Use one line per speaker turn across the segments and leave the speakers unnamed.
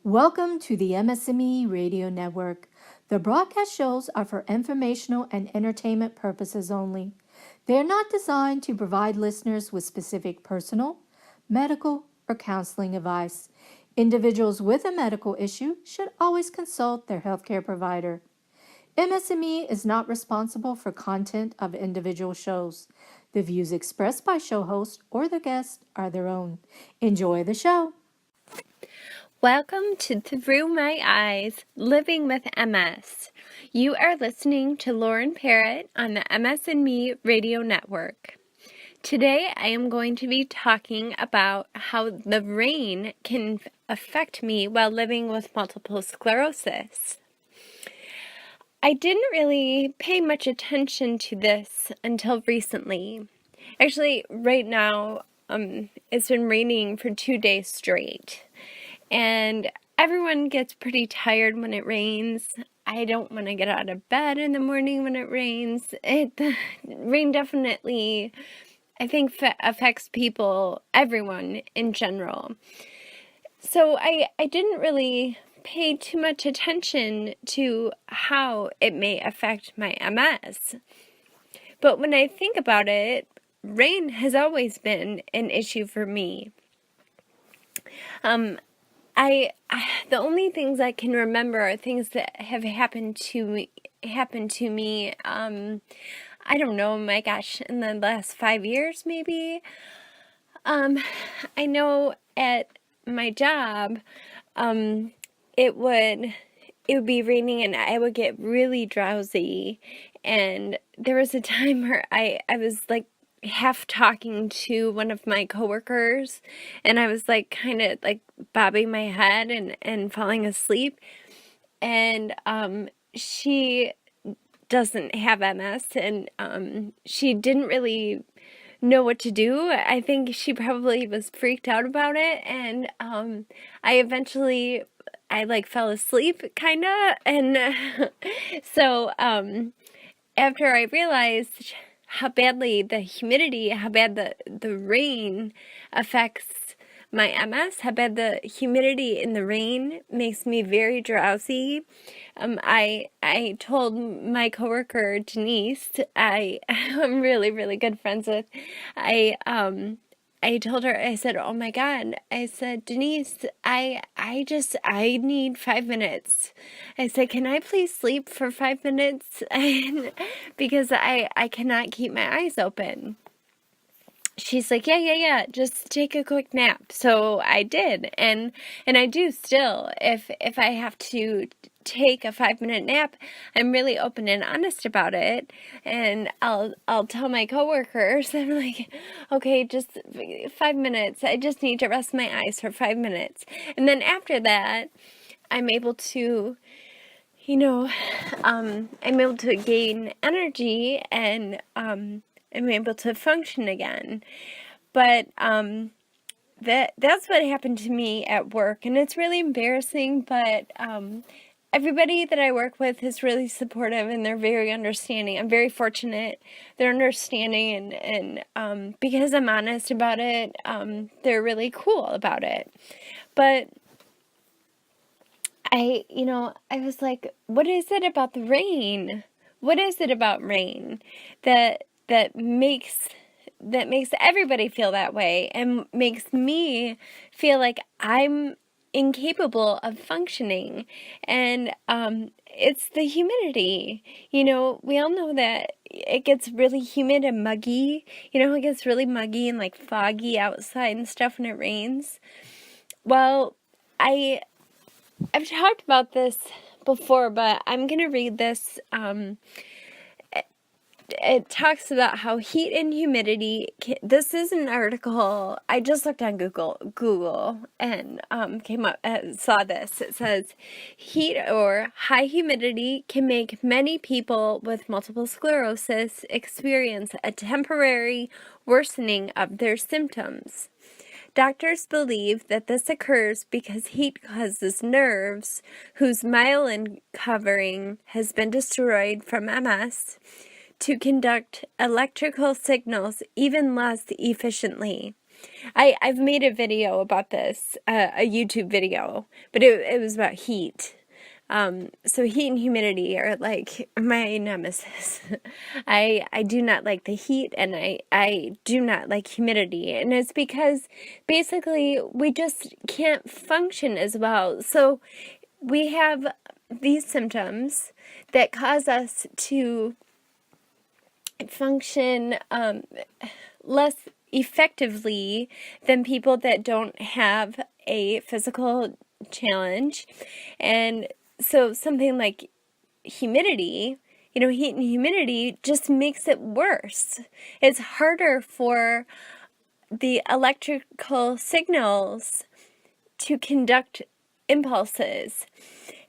Welcome to the MS&Me Radio Network. The broadcast shows are for informational and entertainment purposes only. They are not designed to provide listeners with specific personal, medical, or counseling advice. Individuals with a medical issue should always consult their healthcare provider. MS&Me is not responsible for content of individual shows. The views expressed by show hosts or their guests are their own. Enjoy the show.
Welcome to Through My Eyes, Living with MS. You are listening to Lauren Parrott on the MS&Me Radio Network. Today I am going to be talking about how the rain can affect me while living with multiple sclerosis. I didn't really pay much attention to this until recently. Actually, right now, it's been raining for 2 days straight. And everyone gets pretty tired when it rains. I don't want to get out of bed in the morning when it rains. Rain definitely, I think, affects people, everyone in general. So I didn't really pay too much attention to how it may affect my MS. But when I think about it, rain has always been an issue for me. The only things I can remember are things that have happened to me. I don't know, my gosh, in the last 5 years, maybe. I know at my job, it would be raining and I would get really drowsy. And there was a time where I was like half talking to one of my coworkers, and I was like kind of like bobbing my head and falling asleep. And she doesn't have MS, and she didn't really know what to do. I think she probably was freaked out about it, and I like fell asleep kind of, and so after I realized how badly the humidity, how bad the rain affects my MS, how bad the humidity in the rain makes me very drowsy. I told my coworker Denise, I'm really, really good friends with. I told her, I said, oh my God, I said, Denise, I need 5 minutes. I said, can I please sleep for 5 minutes? Because I cannot keep my eyes open. She's like, yeah, just take a quick nap. So I did, and I do still. If I have to take a 5-minute nap, I'm really open and honest about it, and I'll tell my coworkers, I'm like, okay, just 5 minutes. I just need to rest my eyes for 5 minutes, and then after that, I'm able to, I'm able to gain energy, and I'm able to function again. But that's what happened to me at work, and it's really embarrassing, but everybody that I work with is really supportive, and they're very understanding. I'm very fortunate. They're understanding, and because I'm honest about it, they're really cool about it. But I was like, what is it about the rain? What is it about rain that makes everybody feel that way and makes me feel like I'm incapable of functioning? And it's the humidity. We all know that it gets really humid and muggy. It gets really muggy and like foggy outside and stuff when it rains. Well, I've talked about this before, but I'm going to read this. It talks about how heat and humidity this is an article I just looked on Google and came up saw this. It says heat or high humidity can make many people with multiple sclerosis experience a temporary worsening of their symptoms. Doctors believe that this occurs because heat causes nerves whose myelin covering has been destroyed from MS to conduct electrical signals even less efficiently. I've made a video about this, a YouTube video, but it was about heat. So heat and humidity are like my nemesis. I do not like the heat, and I do not like humidity. And it's because basically we just can't function as well. So we have these symptoms that cause us to function less effectively than people that don't have a physical challenge. And so something like humidity, heat and humidity just makes it worse. It's harder for the electrical signals to conduct impulses,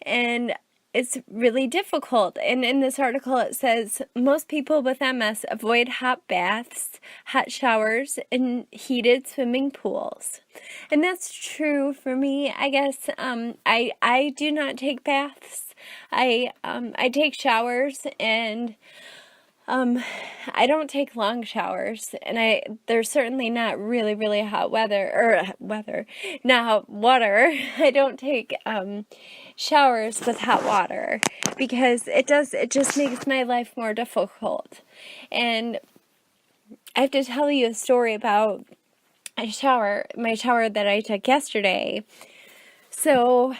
and it's really difficult. And in this article it says most people with MS avoid hot baths, hot showers, and heated swimming pools. And that's true for me, I guess. I do not take baths. I take showers, and I don't take long showers, and there's certainly not really hot not hot water. I don't take showers with hot water because it just makes my life more difficult. And I have to tell you a story about my shower that I took yesterday. So,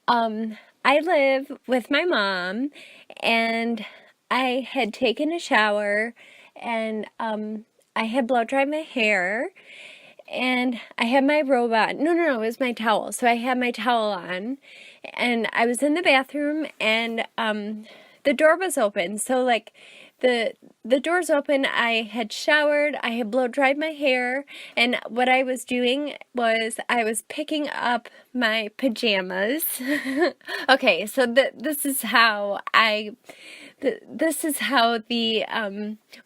I live with my mom, and I had taken a shower, and I had blow dried my hair, and I had my robe on. No, it was my towel. So I had my towel on, and I was in the bathroom, and the door was open. So like the door's open. I had showered, I had blow dried my hair, and what I was doing was I was picking up my pajamas. Okay, so this is how this is how the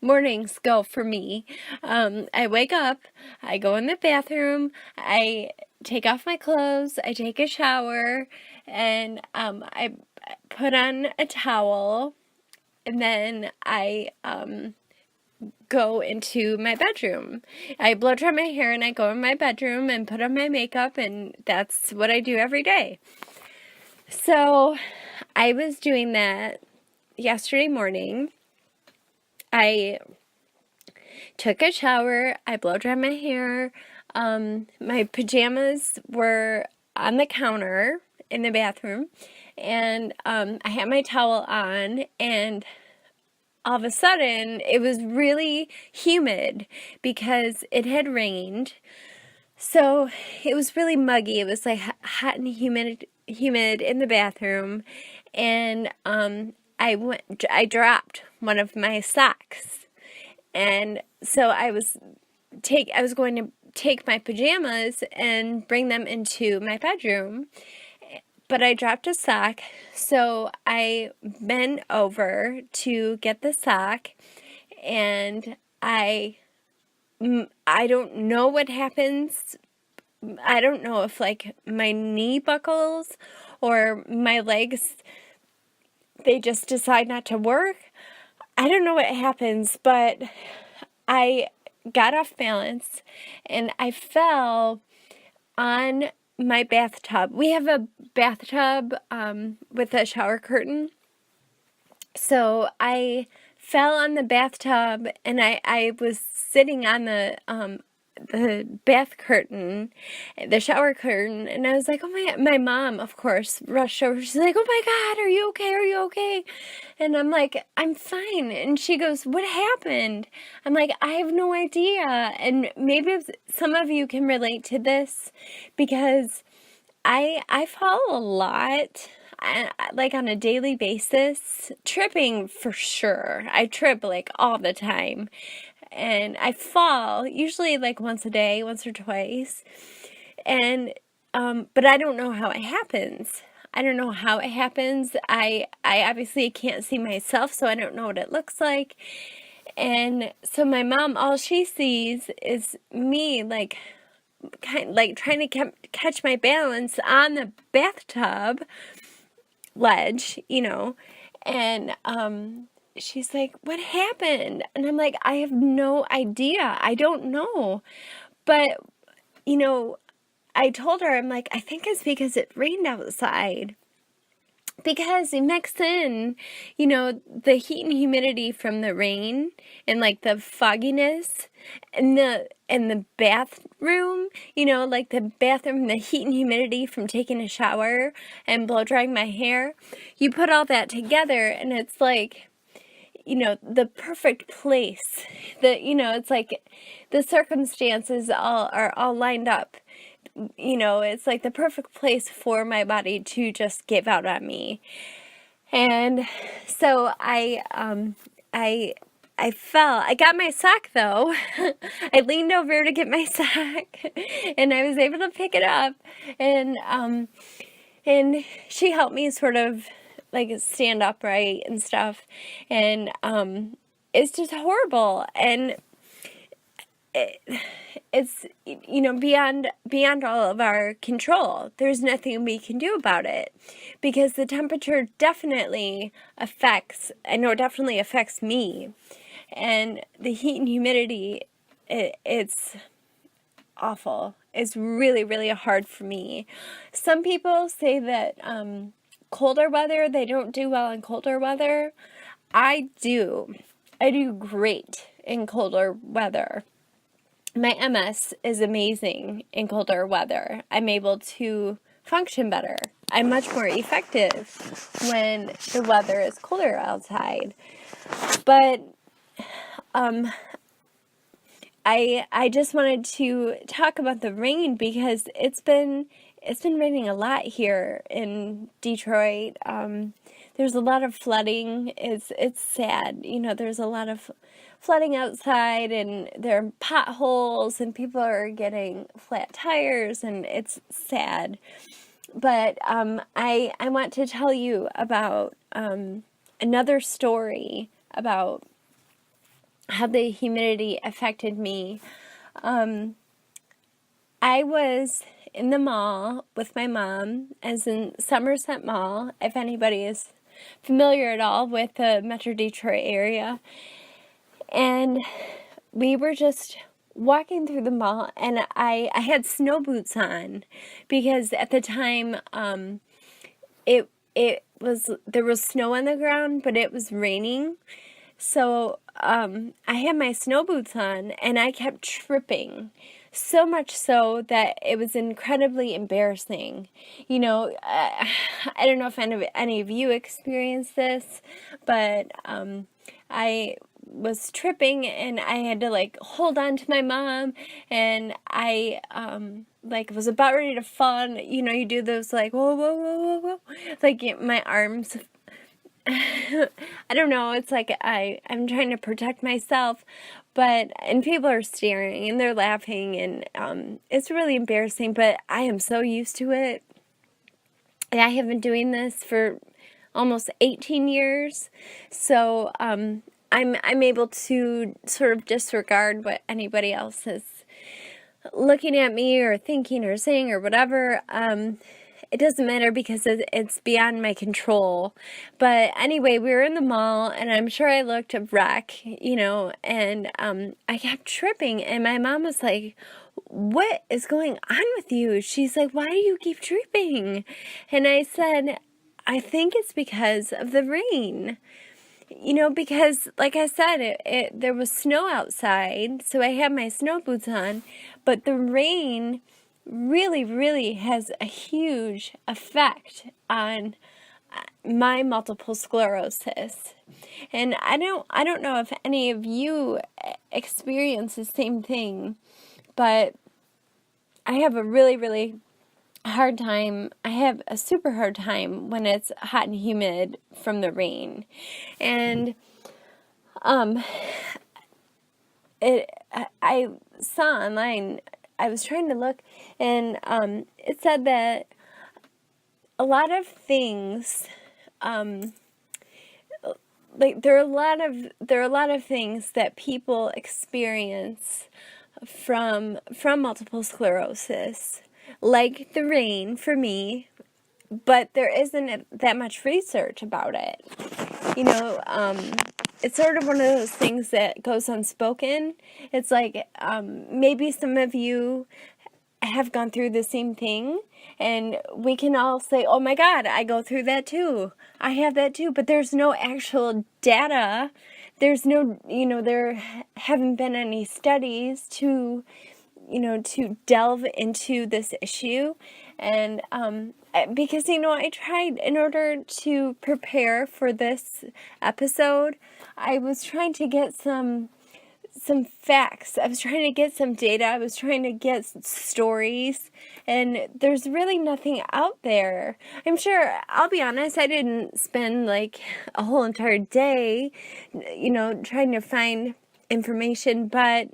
mornings go for me. I wake up, I go in the bathroom, I take off my clothes, I take a shower, and I put on a towel, and then I go into my bedroom. I blow dry my hair, and I go in my bedroom and put on my makeup, and that's what I do every day. So I was doing that yesterday morning. I took a shower, I blow dried my hair. My pajamas were on the counter in the bathroom, and I had my towel on, and all of a sudden it was really humid because it had rained. So it was really muggy. It was like hot and humid in the bathroom, and I dropped one of my socks, and so I was going to take my pajamas and bring them into my bedroom, but I dropped a sock, so I bent over to get the sock, and I don't know what happens. I don't know if like my knee buckles or my legs, they just decide not to work. I don't know what happens, but I got off balance and I fell on my bathtub. We have a bathtub with a shower curtain. So I fell on the bathtub, and I was sitting on the bath curtain, the shower curtain, and I was like, oh my mom, of course, rushed over. She's like, oh my God, are you okay? Are you okay? And I'm like, I'm fine. And she goes, what happened? I'm like, I have no idea. And maybe some of you can relate to this, because I fall a lot, like on a daily basis, tripping for sure. I trip like all the time, and I fall usually like once a day, once or twice, and but I don't know how it happens. I don't know how it happens. I obviously can't see myself, so I don't know what it looks like. And so my mom, all she sees is me like trying to catch my balance on the bathtub ledge, and she's like, what happened? And I'm like, I have no idea. I don't know. But I told her, I'm like, I think it's because it rained outside. Because you mix in, the heat and humidity from the rain and like the fogginess and the bathroom, like the bathroom, the heat and humidity from taking a shower and blow drying my hair. You put all that together and it's like, the perfect place. It's like the circumstances are all lined up. It's like the perfect place for my body to just give out on me. And so I fell. I got my sock though. I leaned over to get my sock and I was able to pick it up, and she helped me sort of like stand upright and stuff. And it's just horrible. And it's beyond all of our control. There's nothing we can do about it because the temperature definitely affects me, and the heat and humidity, it's awful. It's really, really hard for me. Some people say that colder weather, they don't do well in colder weather. I do great in colder weather. My MS is amazing in colder weather. I'm able to function better. I'm much more effective when the weather is colder outside. But I just wanted to talk about the rain because it's been raining a lot here in Detroit. There's a lot of flooding. It's sad. There's a lot of flooding outside, and there are potholes, and people are getting flat tires, and it's sad. But I want to tell you about another story about how the humidity affected me. I was in the mall with my mom, as in Somerset Mall, if anybody is familiar at all with the Metro Detroit area. And we were just walking through the mall, and I had snow boots on because at the time there was snow on the ground, but it was raining. So I had my snow boots on, and I kept tripping. So much so that it was incredibly embarrassing. I don't know if any of you experienced this, but I was tripping, and I had to like hold on to my mom, and I was about ready to fall. And, you do those like whoa whoa whoa whoa whoa, like my arms. I don't know. It's like I'm trying to protect myself, and people are staring and they're laughing, and it's really embarrassing. But I am so used to it. And I have been doing this for almost 18 years, so I'm able to sort of disregard what anybody else is looking at me or thinking or saying or whatever. It doesn't matter because it's beyond my control. But anyway, we were in the mall, and I'm sure I looked a wreck, and I kept tripping, and my mom was like, "What is going on with you?" She's like, "Why do you keep tripping?" And I said, "I think it's because of the rain." Because like I said, there was snow outside, so I had my snow boots on, but the rain really, really has a huge effect on my multiple sclerosis. And I don't know if any of you experience the same thing, but I have a really, really hard time. I have a super hard time when it's hot and humid from the rain. And I saw online, I was trying to look, and it said that a lot of things, there are a lot of things that people experience from multiple sclerosis, like the rain for me, but there isn't that much research about it. It's sort of one of those things that goes unspoken. It's like maybe some of you have gone through the same thing, and we can all say, oh my God, I go through that too. I have that too, but there's no actual data. There's no, there haven't been any studies to delve into this issue. And because, I tried, in order to prepare for this episode, I was trying to get some facts. I was trying to get some data. I was trying to get stories, and there's really nothing out there. I'm sure, I'll be honest, I didn't spend like a whole entire day, trying to find information, but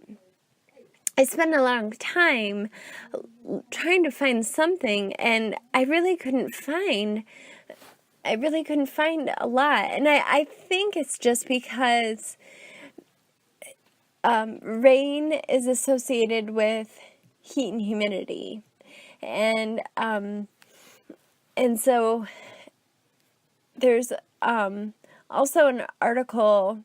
I spent a long time trying to find something, and I really couldn't find a lot. And I think it's just because rain is associated with heat and humidity, and so there's also an article,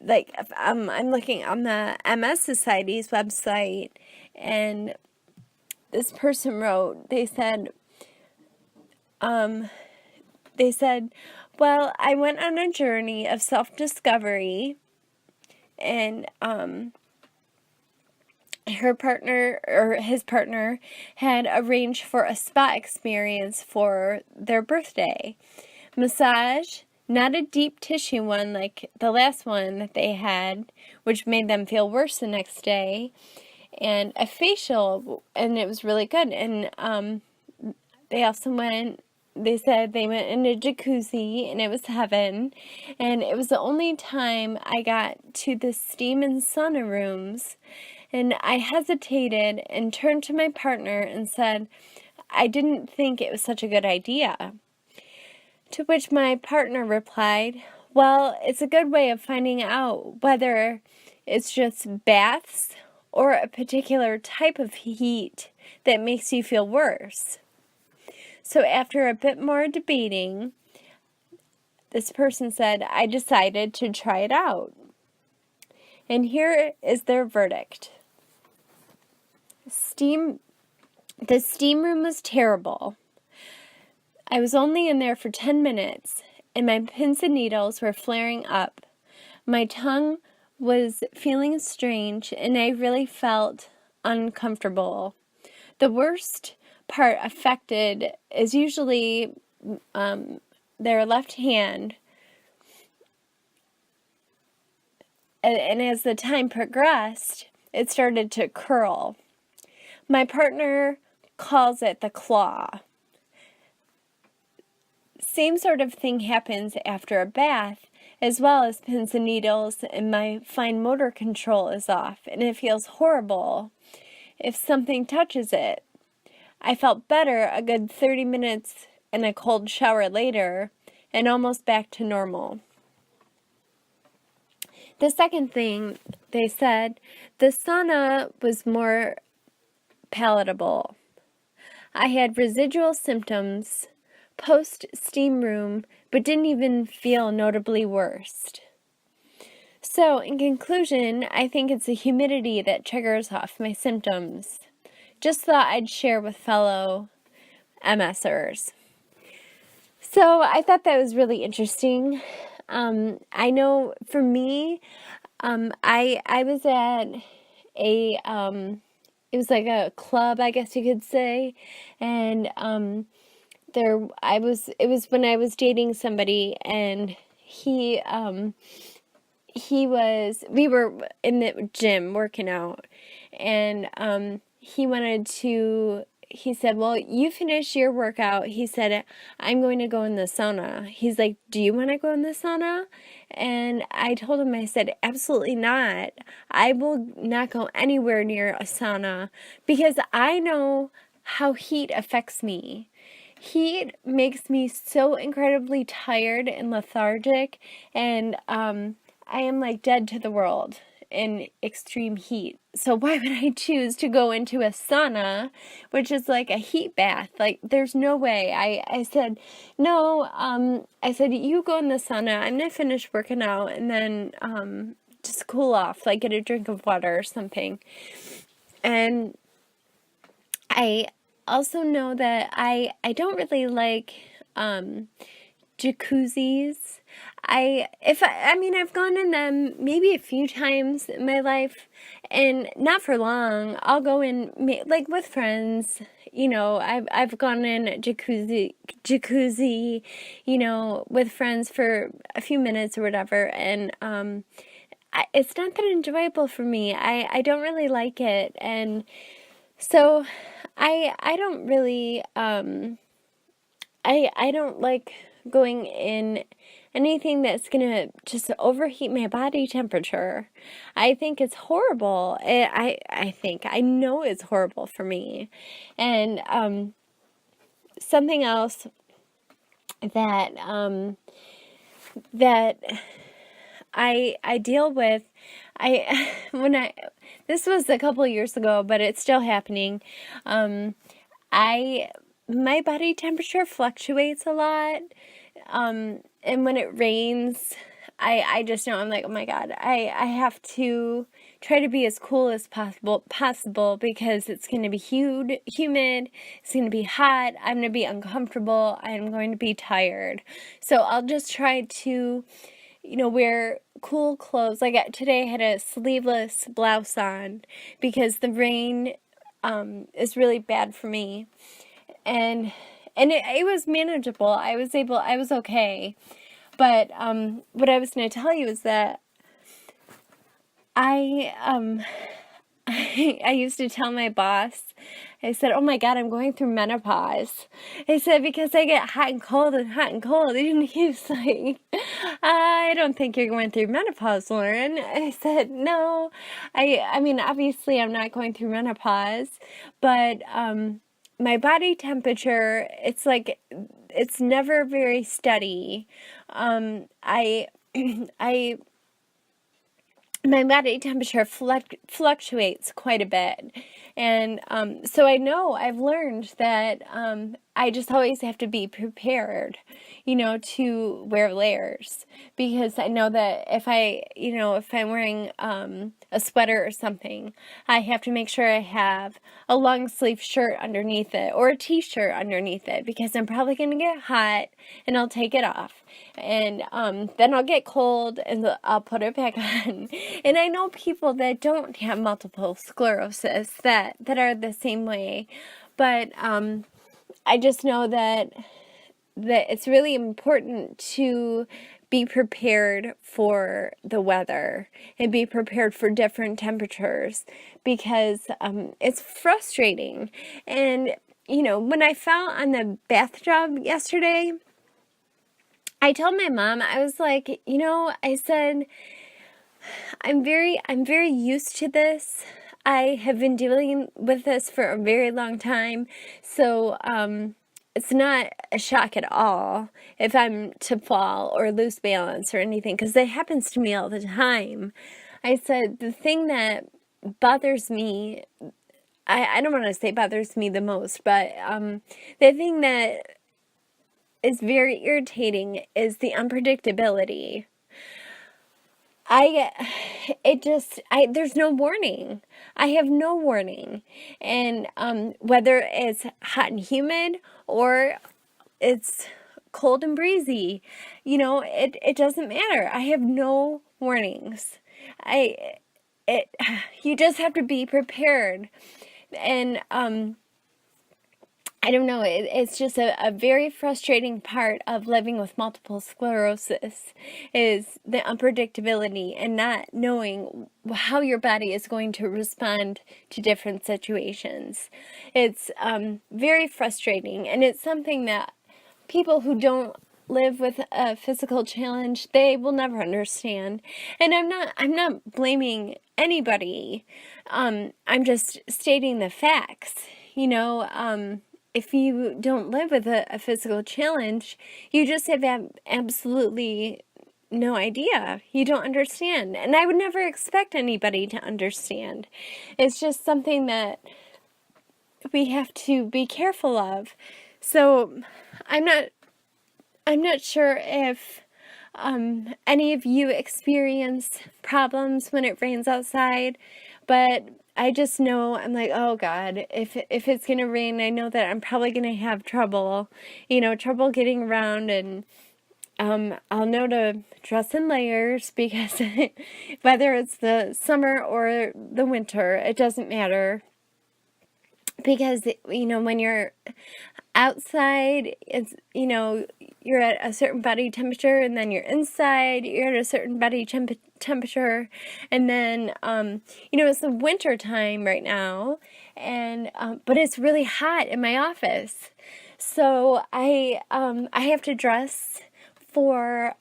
like, I'm looking on the MS Society's website, and this person wrote, they said, well, I went on a journey of self-discovery, and his partner had arranged for a spa experience for their birthday. Massage, not a deep tissue one like the last one that they had, which made them feel worse the next day, and a facial, and it was really good. And they said they went in a jacuzzi, and it was heaven. And it was the only time I got to the steam and sauna rooms. And I hesitated and turned to my partner and said, I didn't think it was such a good idea. To which my partner replied, well, it's a good way of finding out whether it's just baths or a particular type of heat that makes you feel worse. So after a bit more debating, this person said, I decided to try it out. And here is their verdict. The steam room was terrible. I was only in there for 10 minutes, and my pins and needles were flaring up. My tongue was feeling strange, and I really felt uncomfortable. The worst part affected is usually their left hand, and as the time progressed, it started to curl. My partner calls it the claw. Same sort of thing happens after a bath, as well as pins and needles, and my fine motor control is off, and it feels horrible if something touches it. I felt better a good 30 minutes in a cold shower later, and almost back to normal. The second thing they said, the sauna was more palatable. I had residual symptoms post-steam room, but didn't even feel notably worse. So, in conclusion, I think it's the humidity that triggers off my symptoms. Just thought I'd share with fellow MSers. So, I thought that was really interesting. I know for me, I was at it was like a club, I guess you could say, and it was when I was dating somebody, and we were in the gym working out, and he said, well, you finish your workout. He said, I'm going to go in the sauna. He's like, do you want to go in the sauna? And I told him, I said, absolutely not. I will not go anywhere near a sauna, because I know how heat affects me. Heat makes me so incredibly tired and lethargic, and I am like dead to the world in extreme heat. So why would I choose to go into a sauna, which is like a heat bath? Like, there's no way. I said, no, I said, you go in the sauna. I'm going to finish working out and then just cool off, like get a drink of water or something. And I also know that I don't really like jacuzzis. I mean, I've gone in them maybe a few times in my life, and not for long. I'll go in like with friends. I've gone in jacuzzi, with friends for a few minutes or whatever, and it's not that enjoyable for me. I don't really like it, and so I don't really I don't like going in anything that's gonna just overheat my body temperature. I think it's horrible. I know it's horrible for me. And something else that that I deal with, I when I this was a couple of years ago, but it's still happening. I My body temperature fluctuates a lot. And when it rains, I just know, I'm like, oh my God, I have to try to be as cool as possible because it's going to be humid, it's going to be hot, I'm going to be uncomfortable, I'm going to be tired. So I'll just try to, wear cool clothes. Like today I had a sleeveless blouse on because the rain is really bad for me. And it was manageable. I was okay. But what I was going to tell you is that I I used to tell my boss, I said, "Oh my God, I'm going through menopause." I said, because I get hot and cold and hot and cold. And he was like, "I don't think you're going through menopause, Lauren." I said, "No, I mean, obviously I'm not going through menopause, but my body temperature, it's never very steady. I I My body temperature fluctuates quite a bit. And so I've learned that I just always have to be prepared, to wear layers, because I know that if I'm wearing a sweater or something, I have to make sure I have a long sleeve shirt underneath it or a t-shirt underneath it, because I'm probably going to get hot and I'll take it off. And then I'll get cold and I'll put it back on. And I know people that don't have multiple sclerosis that are the same way. But I just know that it's really important to be prepared for the weather and be prepared for different temperatures, because it's frustrating. And when I fell on the bathtub yesterday, I told my mom, I was like, I said, I'm very used to this. I have been dealing with this for a very long time. So, it's not a shock at all if I'm to fall or lose balance or anything, because it happens to me all the time. I said, the thing that bothers me, I don't want to say bothers me the most, but the thing that is very irritating is the unpredictability. There's no warning. I have no warning. And whether it's hot and humid or it's cold and breezy, it doesn't matter. I have no warnings. You just have to be prepared. And I don't know, it's just a very frustrating part of living with multiple sclerosis, is the unpredictability and not knowing how your body is going to respond to different situations. It's very frustrating, and it's something that people who don't live with a physical challenge, they will never understand. And I'm not blaming anybody. I'm just stating the facts. If you don't live with a physical challenge, you just have absolutely no idea. You don't understand. And I would never expect anybody to understand. It's just something that we have to be careful of. So I'm not sure if any of you experience problems when it rains outside, but I just know, I'm like, oh God, if it's gonna rain, I know that I'm probably gonna have trouble, trouble getting around, and I'll know to dress in layers because whether it's the summer or the winter, it doesn't matter, because when you're outside, it's you're at a certain body temperature, and then you're inside, you're at a certain body temperature, and then it's the winter time right now, and but it's really hot in my office, so I have to dress for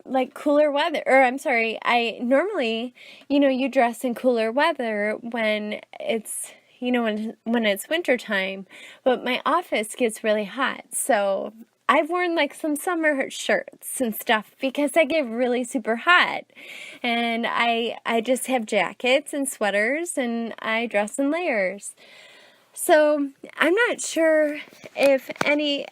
like cooler weather, or I'm sorry, I normally, you dress in cooler weather when it's, when it's winter time, but my office gets really hot. So I've worn like some summer shirts and stuff because I get really super hot, and I just have jackets and sweaters, and I dress in layers. So I'm not sure if any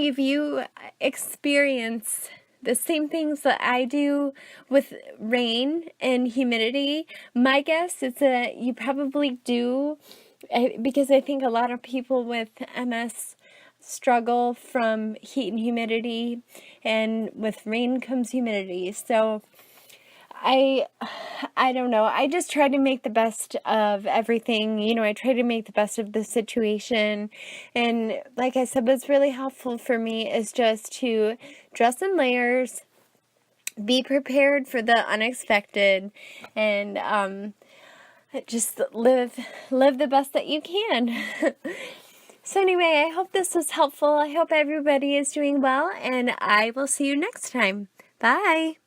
of you experience the same things that I do with rain and humidity. My guess is that you probably do, because I think a lot of people with MS struggle from heat and humidity, and with rain comes humidity. So I I don't know. I just try to make the best of everything. I try to make the best of the situation. And like I said, what's really helpful for me is just to dress in layers, be prepared for the unexpected, and just live the best that you can. So anyway, I hope this was helpful. I hope everybody is doing well, and I will see you next time. Bye.